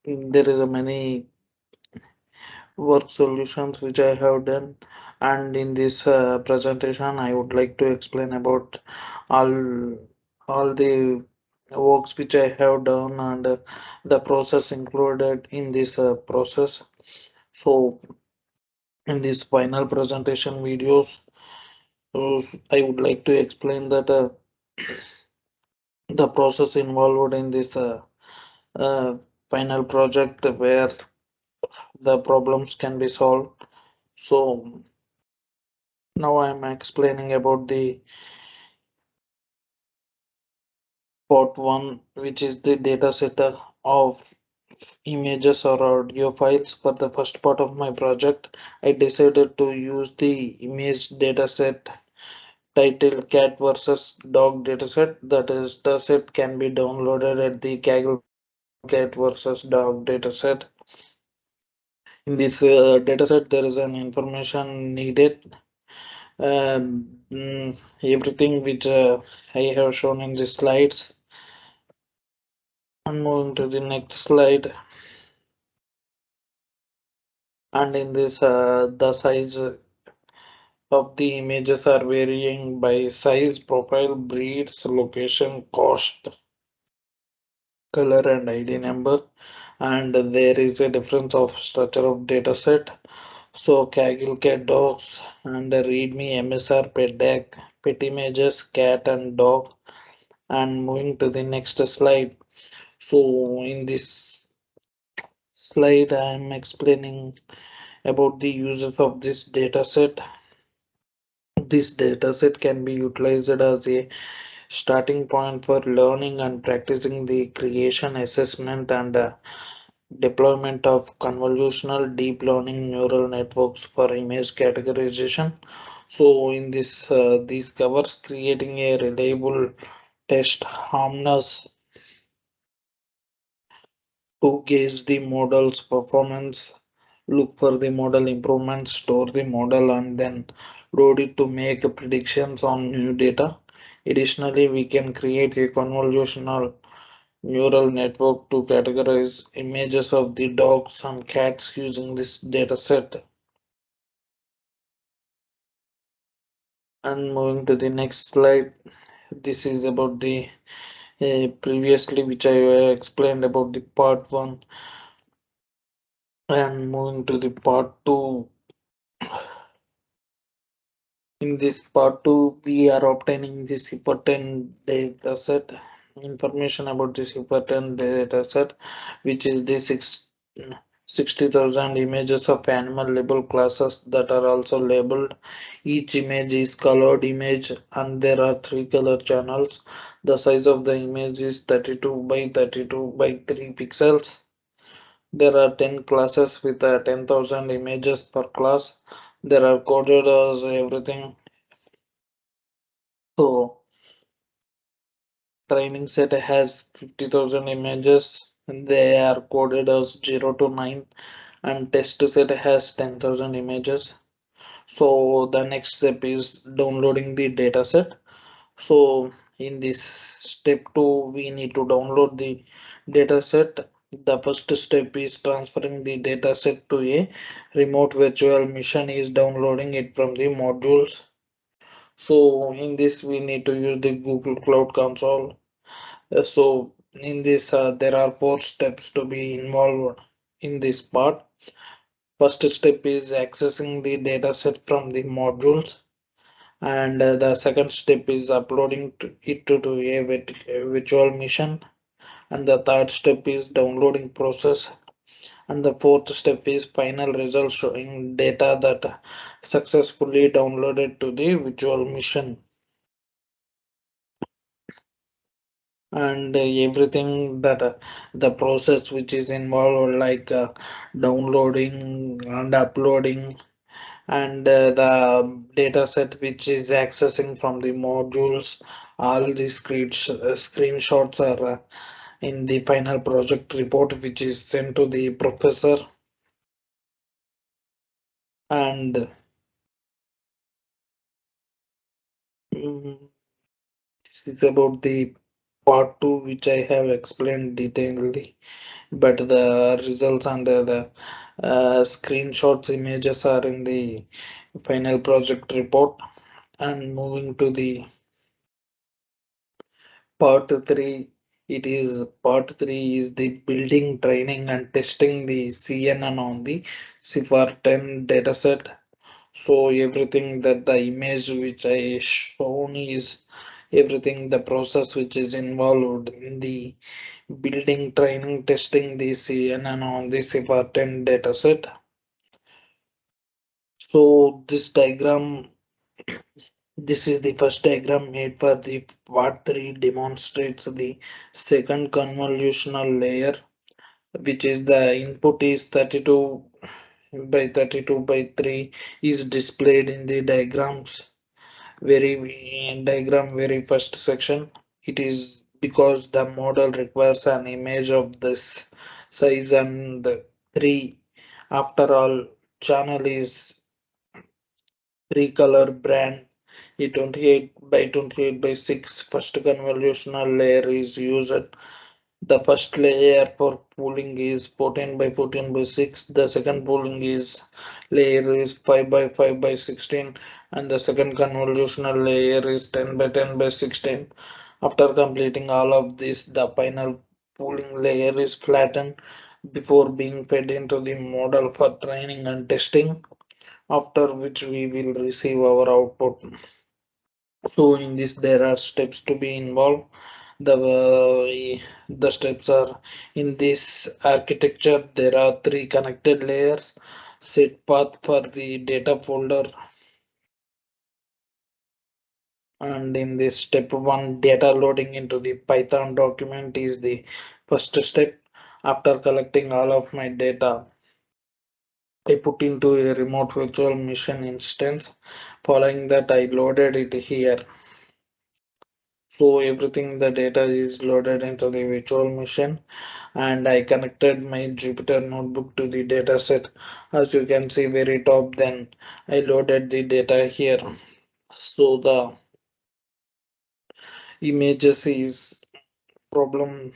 there is a many work solutions which I have done, and in this presentation I would like to explain about all all the works which I have done and the process included in this process. So in this final presentation videos, I would like to explain that the process involved in this uh, final project where the problems can be solved. So now I'm explaining about the part one, which is the data set of images or audio files. For the first part of my project, I decided to use the image dataset titled cat versus dog dataset. That is, the set can be downloaded at the Kaggle cat versus dog dataset. In this dataset, there is an information needed. Everything which I have shown in the slides. And moving to the next slide. And in this, the size of the images are varying by size, profile, breeds, location, cost, color, and ID number. And there is a difference of structure of data set. So Kaggle cat dogs and readme MSR pet deck, pet images, cat and dog. And moving to the next slide. So in this slide, I am explaining about the uses of this dataset. This dataset can be utilized as a starting point for learning and practicing the creation, assessment, and deployment of convolutional deep learning neural networks for image categorization. So, in this covers creating a reliable test harness to gauge the model's performance, look for the model improvements, store the model, and then load it to make predictions on new data. Additionally, we can create a convolutional neural network to categorize images of the dogs and cats using this data set. And moving to the next slide, this is about the previously which I explained about the part one. And moving to the part two. In this part 2, we are obtaining the CIFAR-10 dataset, information about the CIFAR-10 dataset, which is the 60,000 images of animal label classes that are also labeled. Each image is colored image and there are three color channels. The size of the image is 32 by 32 by 3 pixels. There are 10 classes with 10,000 images per class. There are coded as everything. So training set has 50,000 images and they are coded as 0 to 9, and test set has 10,000 images. So the next step is downloading the dataset. So in this step 2, we need to download the dataset. The first step is transferring the dataset to a remote virtual machine is downloading it from the modules. So in this we need to use the Google Cloud Console. So in this, there are four steps to be involved in this part. First step is accessing the dataset from the modules, and the second step is uploading to a virtual machine, and the third step is downloading process, and the fourth step is final result showing data that successfully downloaded to the virtual machine. And everything that the process which is involved like downloading and uploading and the data set which is accessing from the modules, all the screenshots are in the final project report which is sent to the professor. And this is about the part 2, which I have explained detailedly, but the results and the screenshots images are in the final project report. And moving to the part 3, it is part 3 is the building, training and testing the CNN on the CIFAR 10 dataset. So everything that the image which I shown is everything the process which is involved in the building, training, testing the CNN on the CIFAR 10 dataset. So this is the first diagram made for the part 3 demonstrates the second convolutional layer, which is the input is 32 by 32 by 3 is displayed in the diagram very first section. It is because the model requires an image of this size and the 3. After all, channel is three color brand. A 28 by 28 by 6 first convolutional layer is used. The first layer for pooling is 14 by 14 by 6. The second pooling is layer is 5 by 5 by 16, and the second convolutional layer is 10 by 10 by 16. After completing all of this, the final pooling layer is flattened before being fed into the model for training and testing, after which we will receive our output. So in this there are steps to be involved. The steps are in this architecture there are three connected layers. Set path for the data folder, and in this step 1 data loading into the Python document is the first step. After collecting all of my data, I put into a remote virtual machine instance. Following that, I loaded it here. So everything the data is loaded into the virtual machine, and I connected my Jupyter notebook to the dataset. As you can see very top, then I loaded the data here. So the images is problem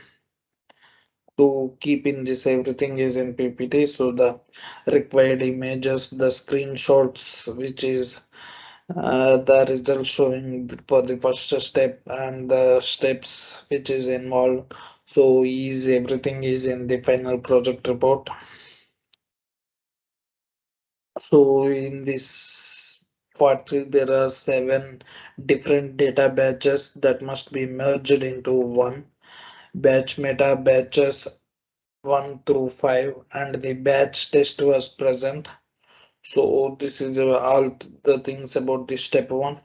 to keep in this, everything is in PPT. So the required images, the screenshots, which is the result showing for the first step and the steps which is involved. So is everything is in the final project report. So in this part there are 7 different data batches that must be merged into one batch. Meta batches 1 through 5 and the batch test was present. So this is all the things about the step 1.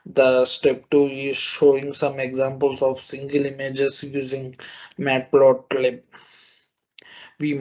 The step 2 is showing some examples of single images using matplotlib. We